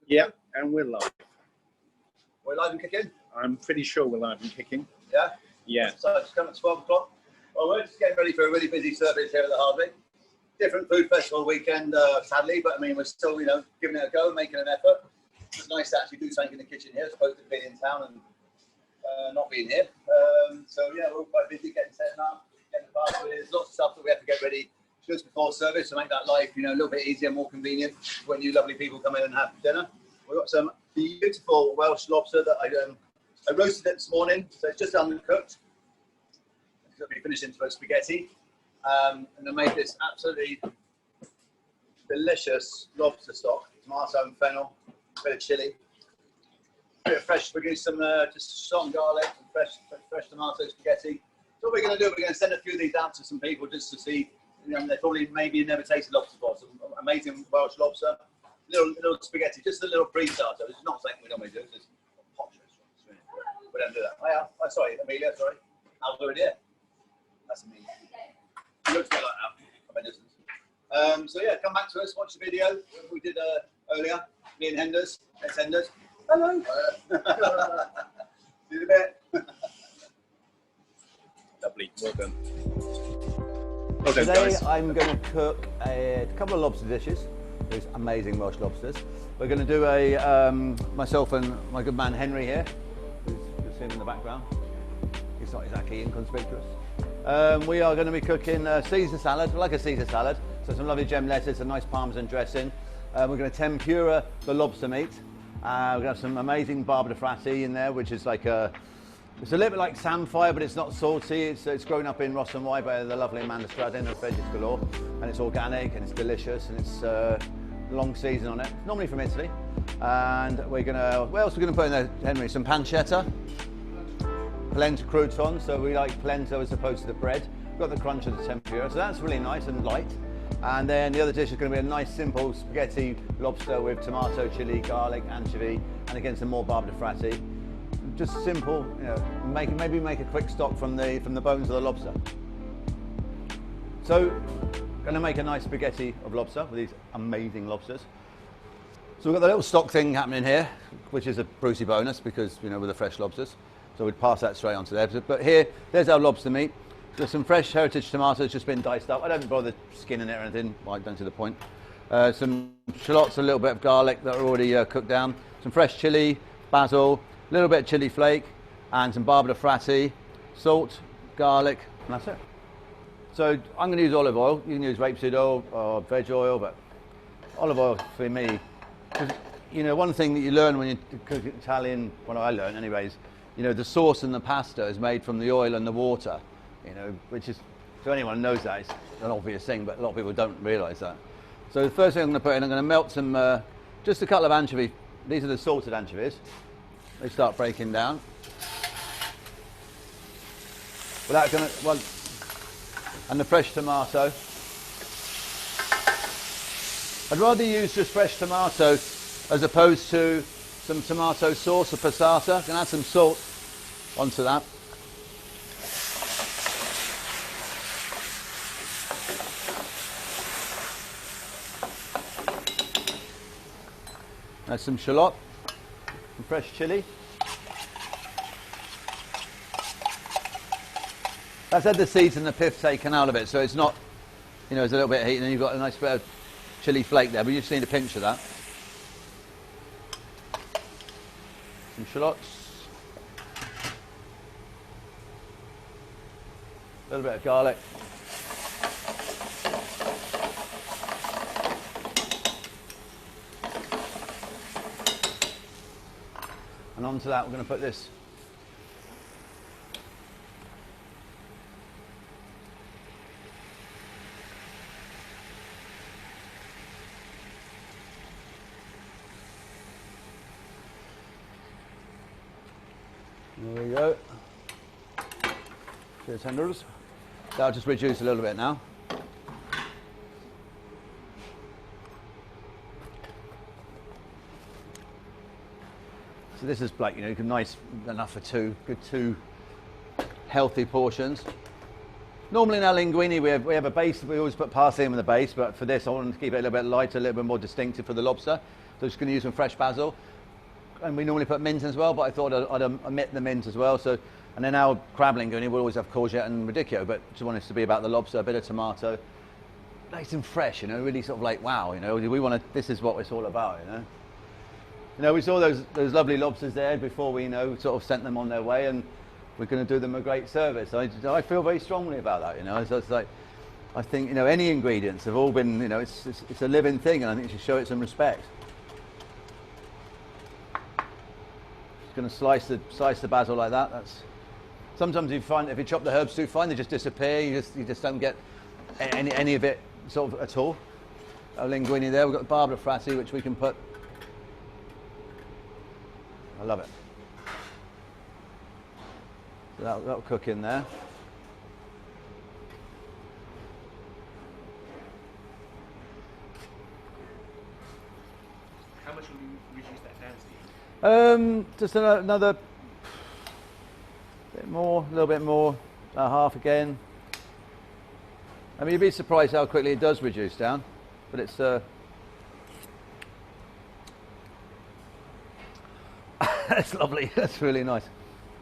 Yeah, and we're live. We're live and kicking? I'm pretty sure we're live and kicking. Yeah? Yeah. So it's come at 12 o'clock. Well, we're just getting ready for a really busy service here at the Hardwick. Different food festival weekend, sadly, but I mean, we're still, giving it a go, making an effort. It's nice to actually do something in the kitchen here, as opposed to being in town and not being here. So yeah, we're quite busy getting set up, getting the bar. There's lots of stuff that we have to get ready just before service to make that life, a little bit easier, more convenient when you lovely people come in and have dinner. We've got some beautiful Welsh lobster that I roasted it this morning, so it's just undercooked. It'll be finished into a spaghetti, and I made this absolutely delicious lobster stock, tomato and fennel, a bit of chilli, a bit of fresh spaghetti, some just salt and garlic, and fresh tomato spaghetti. So what we're going to do, we're going to send a few of these out to some people just to see. They probably maybe never tasted lobster before. Some amazing Welsh lobster, little spaghetti, just a little pre-starter. It's not something we normally do. It's just posh restaurants. We don't do that. Oh, sorry, Amelia. Sorry, how's the idea? That's Amelia. It looks a bit like that from a distance. So yeah, come back to us. Watch the video we did earlier. Me and Henders. It's Henders. Hello. See you in a bit. Lovely. Well done. Today I'm going to cook a couple of lobster dishes, these amazing Welsh lobsters. We're going to do myself and my good man Henry here, who's seen in the background. He's not exactly inconspicuous. We are going to be cooking Caesar salad, like a Caesar salad. So some lovely gem lettuce, a nice parmesan dressing. We're going to tempura the lobster meat. We're going to have some amazing barba de frati in there, which is like it's a little bit like samphire, but it's not salty. It's grown up in Ross and Wye by the lovely Amanda Stradin of Veggies Galore, and it's organic and it's delicious and it's long season on it. Normally from Italy. And we're gonna. What else we're gonna put in there, Henry? Some pancetta, polenta croutons. So we like polenta as opposed to the bread. We've got the crunch of the tempura, so that's really nice and light. And then the other dish is going to be a nice simple spaghetti lobster with tomato, chili, garlic, anchovy, and again some more barba de frati. Just simple, maybe make a quick stock from the bones of the lobster. So, going to make a nice spaghetti of lobster with these amazing lobsters. So we've got the little stock thing happening here, which is a Brucey bonus because with the fresh lobsters. So we'd pass that straight onto there. But here, there's our lobster meat. There's some fresh heritage tomatoes just been diced up. I don't bother skinning it or anything. I don't see the point. Some shallots, a little bit of garlic that are already cooked down. Some fresh chili, basil. A little bit of chili flake and some barba de frati, salt, garlic, and that's it. So I'm going to use olive oil. You can use rapeseed oil or veg oil, but olive oil for me. Because, one thing that you learn when you cook Italian, well I learned anyways, the sauce and the pasta is made from the oil and the water, which is, to anyone who knows that, it's an obvious thing, but a lot of people don't realise that. So the first thing I'm going to put in, I'm going to melt some, just a couple of anchovy. These are the salted anchovies. They start breaking down. And the fresh tomato. I'd rather use just fresh tomato as opposed to some tomato sauce or passata. Can add some salt onto that. Add some shallot. Some fresh chili. That's had the seeds and the pith taken out of it, so it's not, there's a little bit of heat, and then you've got a nice bit of chili flake there, but you just need a pinch of that. Some shallots. A little bit of garlic. And onto that we're going to put this. There we go. Cheers, Henders. That'll just reduce a little bit now. So this is like, nice enough for two healthy portions. Normally in our linguine we have a base, we always put parsley in the base, but for this I wanted to keep it a little bit lighter, a little bit more distinctive for the lobster. So I'm just going to use some fresh basil. And we normally put mint in as well, but I thought I'd omit the mint as well. So, and then our crab linguine, we'll always have courgette and radicchio, but just want it to be about the lobster, a bit of tomato. Nice and fresh, you know, really sort of like, wow, you know, we want to, this is what it's all about, you know. You know, we saw those lovely lobsters there before we, you know, sort of sent them on their way, and we're going to do them a great service. I feel very strongly about that, you know. So it's like, I think, you know, any ingredients have all been, you know, it's a living thing, and I think you should show it some respect. Just going to slice the basil like that. That's sometimes you find if you chop the herbs too fine, they just disappear. You just don't get any of it sort of at all. Our linguine there, we've got Barbara Frassi, which we can put. I love it. So that'll cook in there. How much will you reduce that down to? Just another bit more, a little bit more, half again. I mean, you'd be surprised how quickly it does reduce down, but it's that's lovely. That's really nice.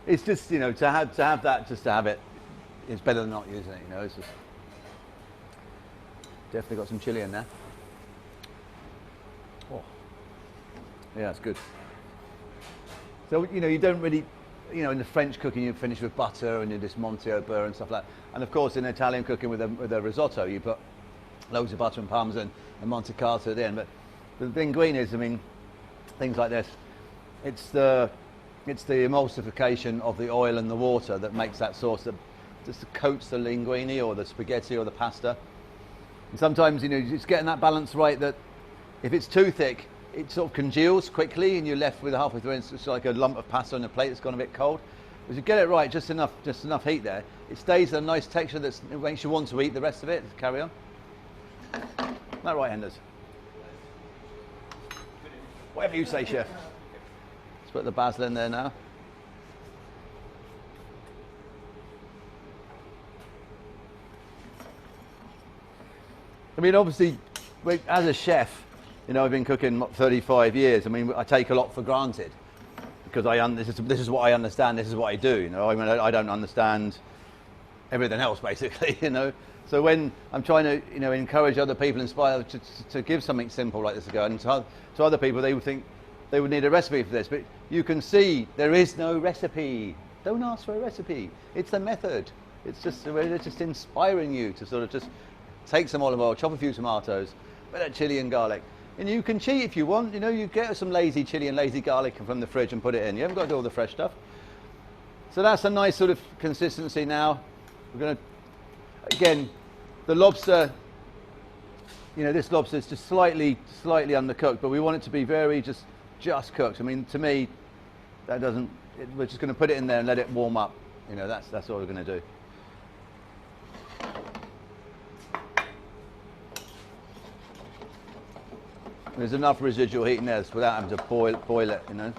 It's just, you know, to have that, just to have it, it's better than not using it. You know, it's just definitely got some chili in there. Oh, yeah, it's good. So, you know, you don't really, you know, in the French cooking you finish with butter and you just Monte au beurre and stuff like that. And of course in Italian cooking with a risotto you put loads of butter and parmesan and Monte Carlo at the end. But the linguine is, I mean, things like this, it's the emulsification of the oil and the water that makes that sauce that just coats the linguine or the spaghetti or the pasta. And sometimes, you know, it's getting that balance right, that if it's too thick it sort of congeals quickly and you're left with halfway through it's just like a lump of pasta on a plate that's gone a bit cold. But if you get it right, just enough heat there, it stays a nice texture that makes you want to eat the rest of it. Just carry on. That right, Henders? Whatever you say, chef. Let's put the basil in there now. I mean, obviously, as a chef, you know, I've been cooking 35 years. I mean, I take a lot for granted because this is what I understand. This is what I do. You know, I mean, I don't understand everything else basically. You know, so when I'm trying to, you know, encourage other people, inspire to give something simple like this a go, and to other people, they would think they would need a recipe for this. But you can see there is no recipe. Don't ask for a recipe. It's the method. It's just inspiring you to sort of just take some olive oil, chop a few tomatoes, a bit of chili and garlic. And you can cheat if you want, you know, you get some lazy chili and lazy garlic from the fridge and put it in. You haven't got to do all the fresh stuff. So that's a nice sort of consistency now. We're going to, again, the lobster, you know, this lobster is just slightly undercooked, but we want it to be very just cooked. I mean, to me, that doesn't, we're just going to put it in there and let it warm up. You know, that's all we're going to do. There's enough residual heat in there without having to boil it, you know.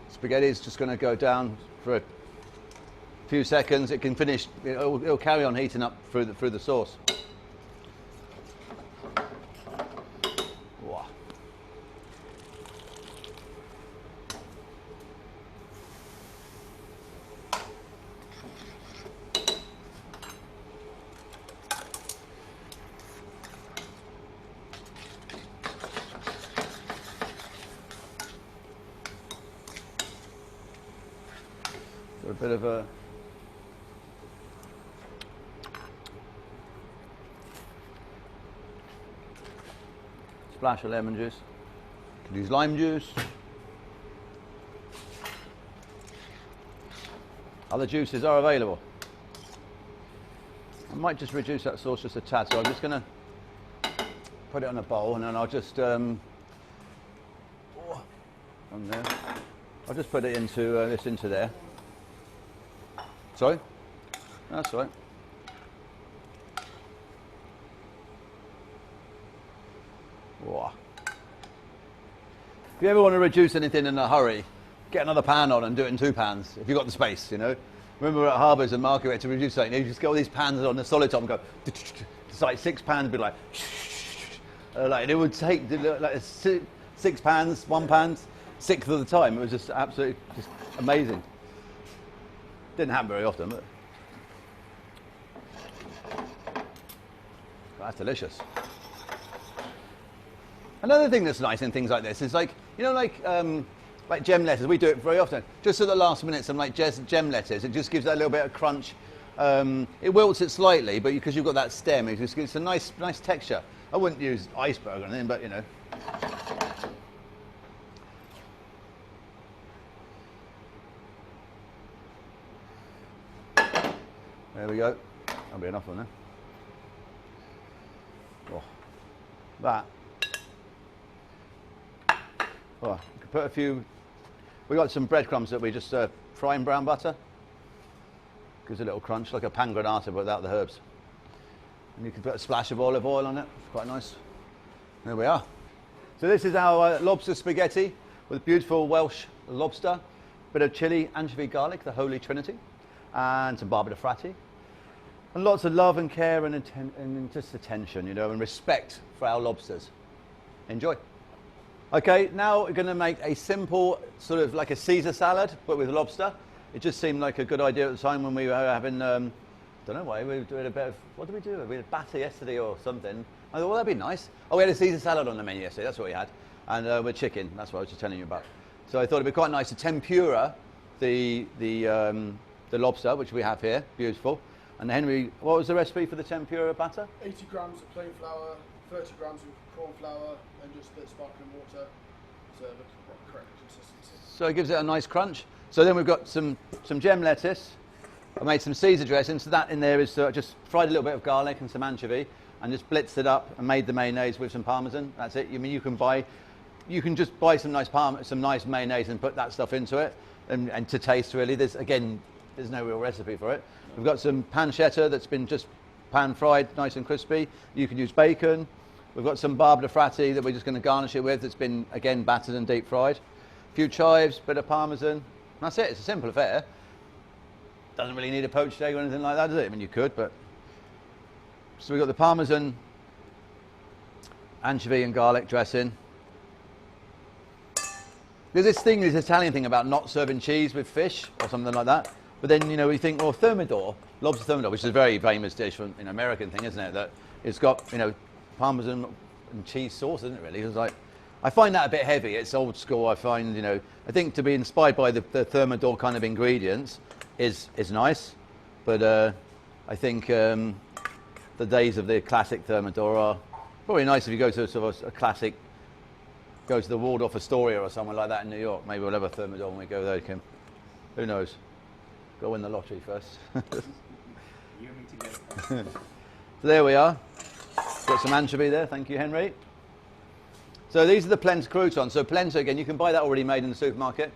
Spaghetti is just going to go down for a few seconds. It can finish. It'll carry on heating up through the sauce. Wow. A bit of a splash of lemon juice. You can use lime juice. Other juices are available. I might just reduce that sauce just a tad, so I'm just going to put it on a bowl and then I'll just on there. I'll just put it into there. Sorry? That's all right. Wow. If you ever want to reduce anything in a hurry, get another pan on and do it in 2 pans, if you've got the space, you know. Remember at Harbours and Market, we had to reduce something, you just get all these pans on the solid top and go, it's like 6 pans, be like, and it would take like 6 pans, 1 pan, 6th of the time. It was just absolutely just amazing. Didn't happen very often, but that's delicious. Another thing that's nice in things like this is like, you know, like gem lettuce. We do it very often. Just at the last minute, some like gem lettuce. It just gives that little bit of crunch. It wilts it slightly, but because you've got that stem, it just gives a nice texture. I wouldn't use iceberg or anything, but you know. There we go. That'll be enough on there. Oh, that. Oh, you could put a few. We got some breadcrumbs that we just fry in brown butter. Gives a little crunch, like a pan granata, but without the herbs. And you can put a splash of olive oil on it. It's quite nice. There we are. So this is our lobster spaghetti with beautiful Welsh lobster, bit of chilli, anchovy, garlic, the holy trinity, and some barba de frati. And lots of love and care and just attention, you know, and respect for our lobsters. Enjoy. Okay, now we're going to make a simple, sort of like a Caesar salad, but with lobster. It just seemed like a good idea at the time when we were having, don't know why, we were doing a bit of, what did we do? We had batter yesterday or something. I thought, well, that'd be nice. Oh, we had a Caesar salad on the menu yesterday, that's what we had. And with chicken, that's what I was just telling you about. So I thought it'd be quite nice to tempura the lobster, which we have here, beautiful. And Henry, what was the recipe for the tempura batter? 80 grams of plain flour, 30 grams of corn flour, and just a bit of sparkling water to look at correct consistency. So it gives it a nice crunch. So then we've got some gem lettuce. I made some Caesar dressing, so that in there is just fried a little bit of garlic and some anchovy, and just blitzed it up and made the mayonnaise with some parmesan. That's it. I mean, you can just buy some nice mayonnaise and put that stuff into it, and to taste really. There's no real recipe for it. We've got some pancetta that's been just pan fried, nice and crispy. You can use bacon. We've got some barba de frati that we're just going to garnish it with. That's been again battered and deep fried. A few chives, bit of parmesan. That's it. It's a simple affair. Doesn't really need a poached egg or anything like that, does it? I mean, you could, but so we've got the parmesan, anchovy and garlic dressing. There's this Italian thing about not serving cheese with fish or something like that. But then, you know, we think, well, thermidor, lobster thermidor, which is a very famous dish from an American thing, isn't it? That it's got, you know, parmesan and cheese sauce, isn't it, really? It's like, I find that a bit heavy. It's old school. I find, you know, I think to be inspired by the thermidor kind of ingredients is nice. But I think the days of the classic thermidor are probably nice if you go to sort of a classic, go to the Waldorf Astoria or somewhere like that in New York. Maybe we'll have a thermidor when we go there, Kim. Who knows? Go win the lottery first. You and me together. So there we are. Got some anchovy there. Thank you, Henry. So these are the plenta croutons. So plenta, again, you can buy that already made in the supermarket.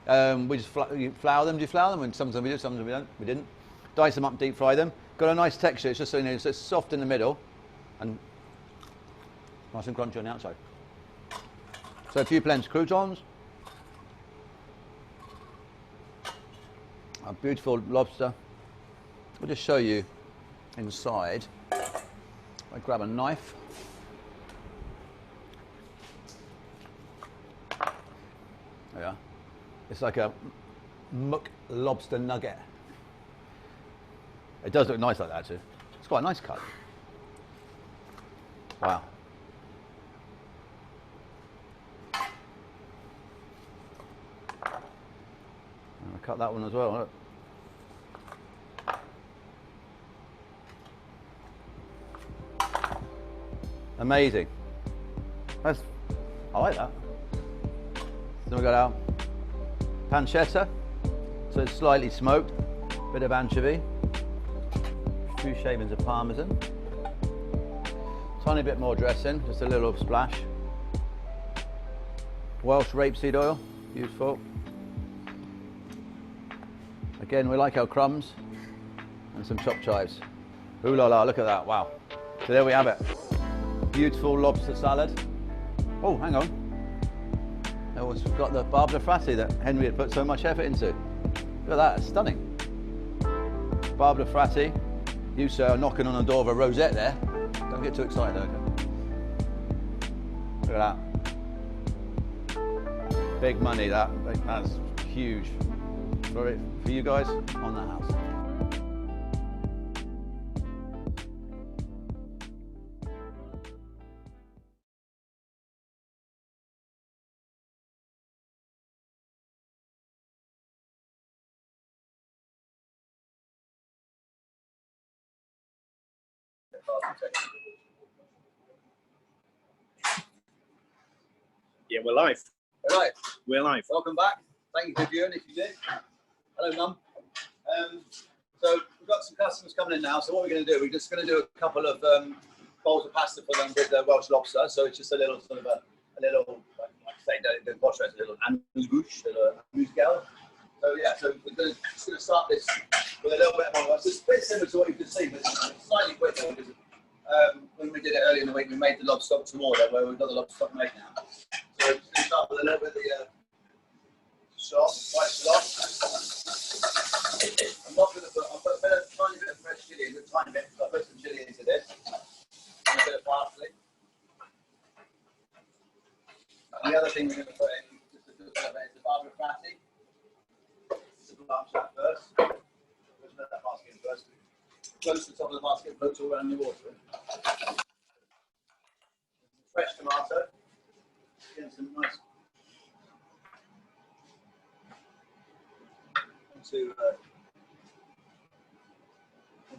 We just flour them. Do you flour them? And sometimes we do, sometimes we don't. We didn't. Dice them up, deep fry them. Got a nice texture. It's just so, you know, so it's soft in the middle and nice and crunchy on the outside. So a few plenta croutons. A beautiful lobster. I'll just show you inside. I grab a knife. There we are. It's like a muck lobster nugget. It does look nice like that too. It's quite a nice cut. Wow. I'll cut that one as well. Look. Amazing. I like that. Then we've got our pancetta. So it's slightly smoked. Bit of anchovy. A few shavings of parmesan. Tiny bit more dressing, just a little splash. Welsh rapeseed oil, beautiful. Again, we like our crumbs and some chopped chives. Ooh la la, look at that, wow. So there we have it. Beautiful lobster salad. Oh, hang on. I almost forgot the Barbara Fratty that Henry had put so much effort into. Look at that, it's stunning. Barbara Fratty, you sir are knocking on the door of a rosette there. Don't get too excited, okay? Look at that. Big money, that's huge. For you guys on the house. Yeah, we're live. All right, We're live. welcome back. Thank you for viewing if you did. Hello, Mum. So we've got some customers coming in now. So what we're going to do, we're just going to do a couple of bowls of pasta for them with the Welsh Lobster. So it's just a little sort of a little, like I say, the posh a little amuse-bouche, a little amuse-gueule. So yeah, so we're just going to start this with a little bit more. It's a bit similar to what you've just seen, but it's slightly quicker because when we did it earlier in the week, we made the lobster stock to order, where we've got the lobster stock made now. So we're just going to start with a little bit of the sauce, white sauce. I'm not going to put, I'll put a tiny bit of fresh chilli in, a tiny bit, I'll put some chilli into this, and a bit of parsley. And the other thing we're going to put in, just a little bit, is the Barbara Fratty. So blanch that first. Let's let that basket in first. Close to the top of the basket, floats all around the water. Fresh tomato. Getting some nice.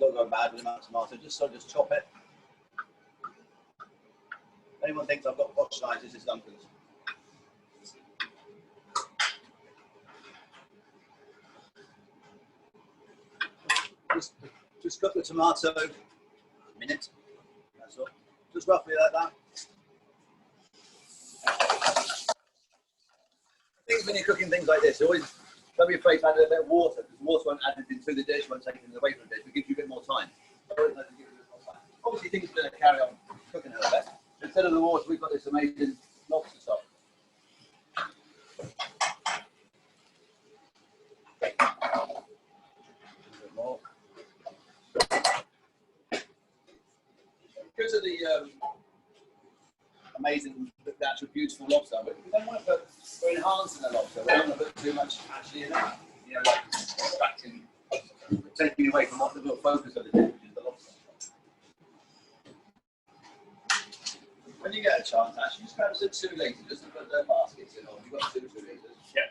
Don't go bad with the amount of tomato, just chop it. Anyone thinks I've got posh knives, this is Duncan's. Just cook the tomato a minute, that's all. Just roughly like that. I think when you're cooking things like this, always don't be afraid to add a little bit of water, because water won't add it into the dish, won't take it away from the dish, but gives you a bit more time. Obviously things are going to carry on cooking a little bit. Instead of the water, we've got this amazing lobster stock. Because of the amazing, the actual beautiful lobster, but we don't want to put, we're enhancing the lobster, we don't want to put too much actually in it, you know, like distracting, taking away from what the real focus of the dish, which is the lobster. When you get a chance, actually, just grab some 2 litres, just to put the baskets in, or you've got 2 litres. Yeah.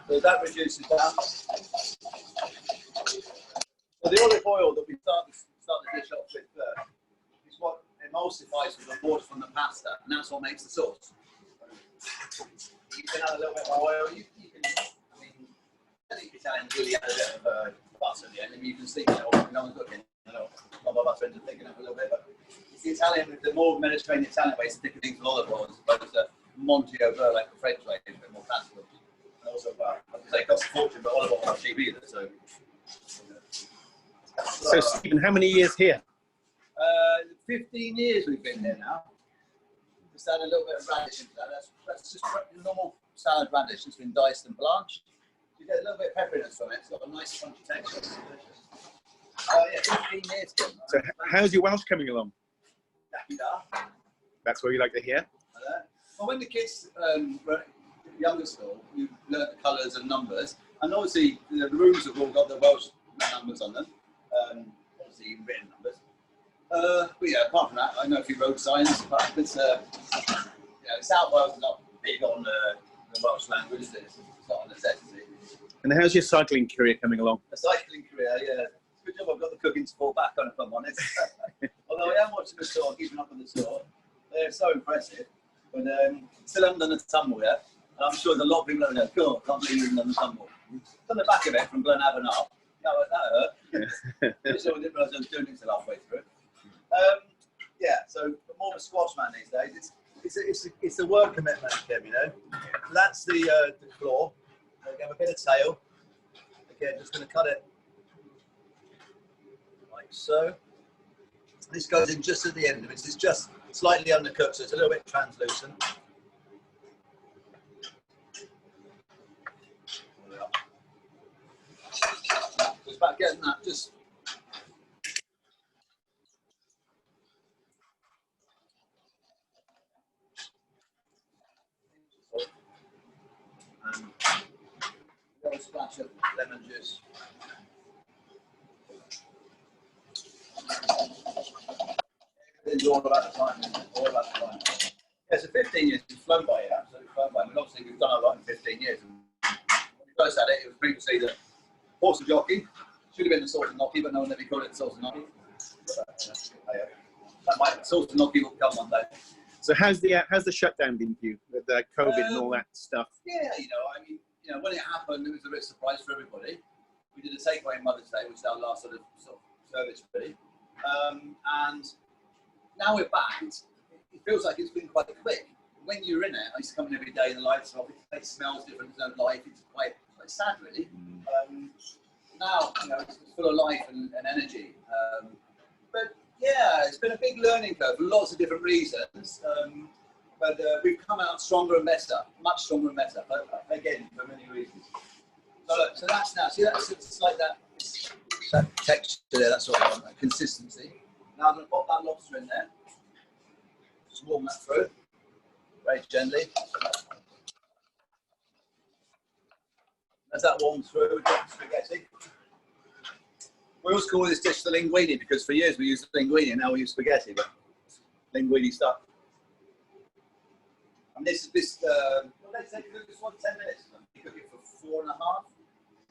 So that reduces down. So the olive oil that we start the dish off with first is what emulsifies with the water from the pasta, and that's what makes the sauce. You can add a little bit more oil. You can, I mean, I think Italians really add a bit of butter at the end, and you can see that when no one's looking. I know, not my butter ends up thickening up a little bit, but it's the Italian, the more Mediterranean Italian way to thicken things with olive oil as opposed to Monty over like the French way, a bit more classical. And also, I would say it costs a fortune, but olive oil is not cheap either. So Stephen, how many years here? 15 years we've been here now. Just add a little bit of radish into that. That's just normal salad radish that's been diced and blanched. You get a little bit of pepperiness from it. It's got a nice crunchy texture. It's delicious. Yeah, 15 years. So how's your Welsh coming along? Yeah. That's what you like to hear? Well, when the kids were at younger school, you learnt the colours and numbers, and obviously the rooms have all got the Welsh numbers on them, obviously written numbers. But yeah, apart from that, I know a few road signs, but it's, South Wales is not big on the Welsh language, is it? It's not a necessity. And how's your cycling career coming along? A cycling career, yeah. It's a good job I've got the cooking to fall back on, if I'm honest. Although I am watching the store, keeping up with the store. They're so impressive. But still haven't done the tumble yet. And I'm sure there's a lot of people out there, God, I can't believe you haven't done the tumble. On the back of it from Glenavon up. That hurt. I didn't realise I was doing it until halfway through. Yeah, so more of a squash man these days. It's a work commitment, Kim, you know. So that's the claw. We have a bit of tail. Again, just going to cut it so. This goes in just at the end of it. It's just slightly undercooked, so it's a little bit translucent. It's about getting that just. And a little splash of lemon juice. It's all about the time, isn't it? All about the time. Yeah, so 15 years has flown by, yeah, absolutely flown by. I mean, obviously we've done a lot in 15 years. And when we first had it, it was previously the horse and jockey. Should have been the sauce and gnocchi, but no one ever called it the sauce and gnocchi. That might, sauce and gnocchi will come one day. So how's the shutdown been for you with the COVID and all that stuff? Yeah, you know, I mean, you know, when it happened, it was a bit of a surprise for everybody. We did a takeaway on Mother's Day, which is our last sort of service, really. And now we're back. It feels like it's been quite quick. When you're in it, I used to come in every day and the lights are off. It smells different. There's no life. It's quite sad, really. Now, you know, it's full of life and energy. But yeah, it's been a big learning curve for lots of different reasons. But we've come out stronger and better, much stronger and better. But again, for many reasons. So that's now. See, it's like that texture there. That's sort of that consistency. Now I'm going to pop that lobster in there. Just warm that through very gently. As that warms through, we drop the spaghetti. We also call this dish the linguine because for years we used linguine and now we use spaghetti, but linguine stuff. And this, well, let's say cook this one 10 minutes. You cook it for 4.5,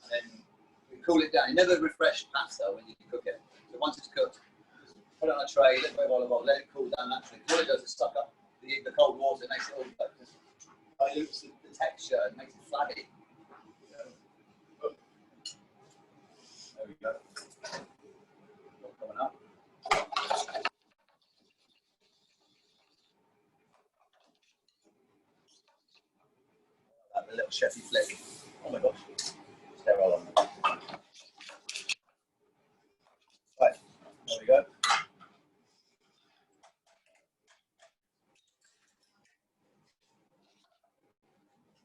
and then we cool it down. You never refresh pasta when you cook it. So once it's cooked, put it on a tray, let it go olive oil, let it cool down naturally. All it does is suck up the cold water, it makes it all like this, dilutes the texture, and makes it flabby. There we go. Coming up. A little chefy flick. Oh my gosh. Sterile on that. Right, there we go.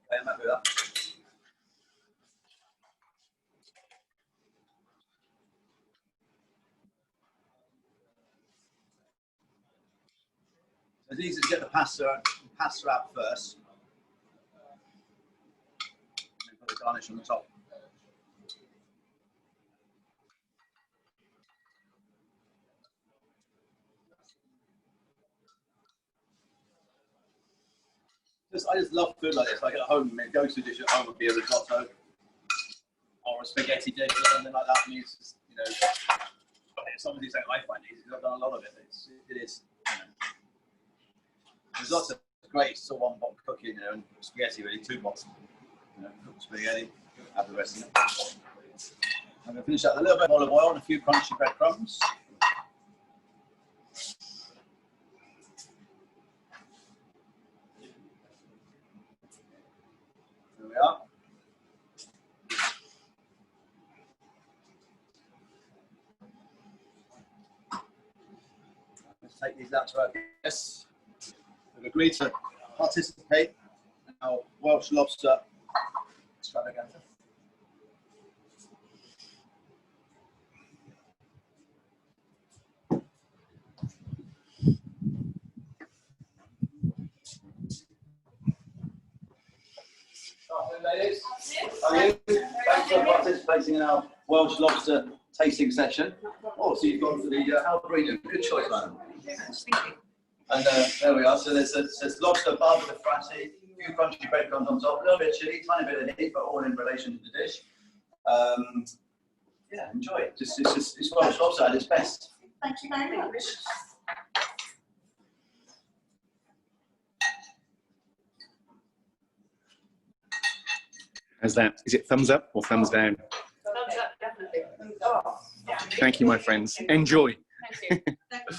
Okay, I'm happy with that. So it's easy to get the pasta out first. And put the garnish on the top. I just love food like this. Like at home, I mean, go-to dish at home would be a risotto or a spaghetti dish or something like that. I mean, it's just, you know, it's something I find easy because I've done a lot of it. It is, you know. Risotto is great. It's all one pot cooking, you know, and spaghetti really 2 pots. You know, cook spaghetti, have the rest of it. I'm going to finish that with a little bit of olive oil and a few crunchy breadcrumbs. There we are. Let's take these out to our guests. We've agreed to participate in our Welsh Lobster extravaganza. Ladies, how are you? Thanks for participating in our Welsh Lobster tasting session. Oh, so you've gone for the Albrino. Good choice, madam. And there we are. So there's lobster barbe de frati, a few crunchy breadcrumbs on top, a little bit of chilli, tiny bit of heat, but all in relation to the dish. Yeah, enjoy it. It's Welsh Lobster at its best. Thank you very much. How's that? Is it thumbs up or thumbs down? Thumbs up, definitely. Oh, yeah. Thank you, my friends. Enjoy. Thank you. Thank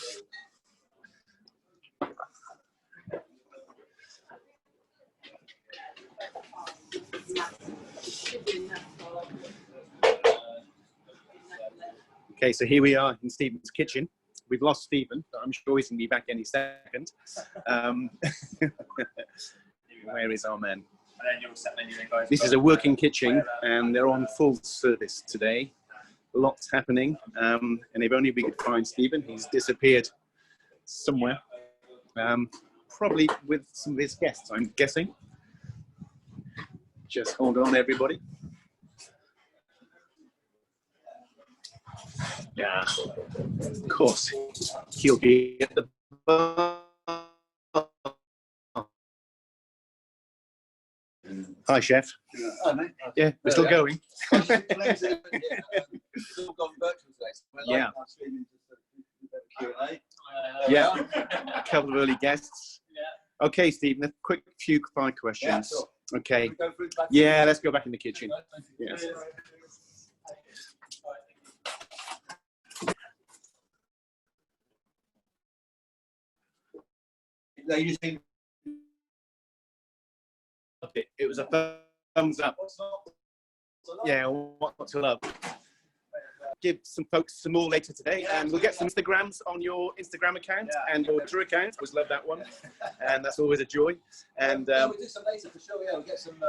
you. Okay, so here we are in Stephen's kitchen. We've lost Stephen, but I'm sure he's going to be back any second. Where is our man? This is a working kitchen, and they're on full service today. Lots happening, and if only we could find Stephen. He's disappeared somewhere, probably with some of his guests, I'm guessing. Just hold on, everybody. Yeah, of course, he'll be at the bar. Hi, chef. Hi, mate. Yeah, we're still going. Still gone virtual today. So Yeah. our streaming just a Q&A. Yeah, a couple of early guests. Okay, Stephen, a quick few fine questions. Yeah, sure. Okay. Can we go through the back? Yeah, let's go back in the kitchen. Yes. No, you just think It was a thumbs up. what's not? Yeah, what not to love. Give some folks some more later today, and we'll get some Instagrams on your Instagram account and your Twitter account. Always love that one, and that's always a joy. And Yeah, we'll do some later for sure. Yeah, we'll get some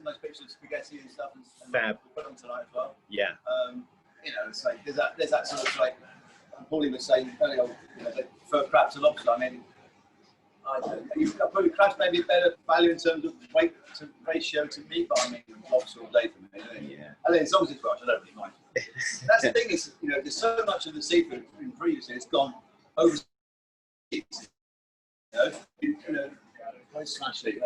nice pictures of spaghetti and stuff, and Fab. we'll put them tonight as well. yeah, You know, it's like there's that sort of like Paulie was saying earlier, you know, like for crabs and lobster. I mean, I don't know. You've got probably crabs maybe better value in terms of weight to ratio to meat, but I mean, lobster all day for me. yeah. I mean, as long as it's fresh, I don't really mind. That's the thing is, you know, there's so much of the seafood in previously it's gone overseas. You know, actually, you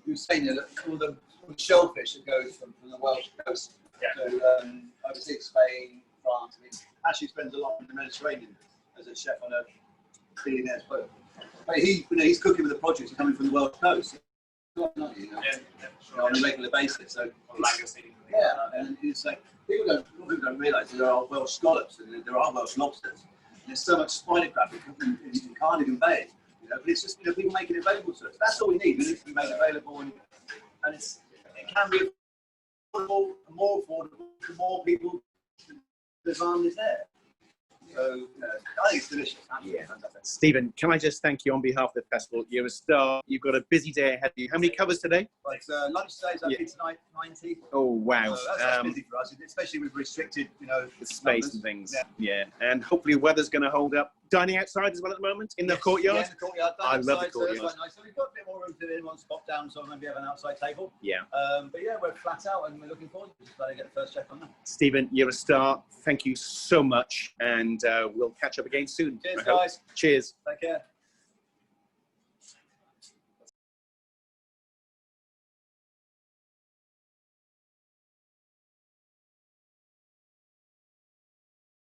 were saying that all the shellfish that goes from the Welsh coast to overseas, Spain, France. I mean, actually spends a lot in the Mediterranean as a chef on a billionaire's boat. But he's cooking with the produce coming from the Welsh coast. On a regular basis. So yeah, and it's like people don't realise there are Welsh scallops and there are Welsh lobsters. And there's so much spider crab in Cardigan Bay, you know. But it's just people making it available to us. That's all we need. We need to be made available, and it can be affordable, more affordable to more people. The demand is there. So I think it's delicious. Yeah. Stephen, can I just thank you on behalf of the festival? You're a star. You've got a busy day ahead of you. How many covers today? Like lunch today is actually tonight 90. Oh, wow. So that's busy for us, especially with restricted, The space numbers. and things. Yeah. Yeah. And hopefully weather's going to hold up. Dining outside as well at the moment? In the courtyard? Yeah, in the courtyard. I love the outside, so courtyard. that's quite nice. So we've got a bit more room to anyone spot down, so maybe have an outside table. Yeah. But yeah, we're flat out and we're looking forward to trying to get the first check on that. Stephen, you're a star. Thank you so much. And we'll catch up again soon. Cheers, I hope. guys. Cheers. Take care.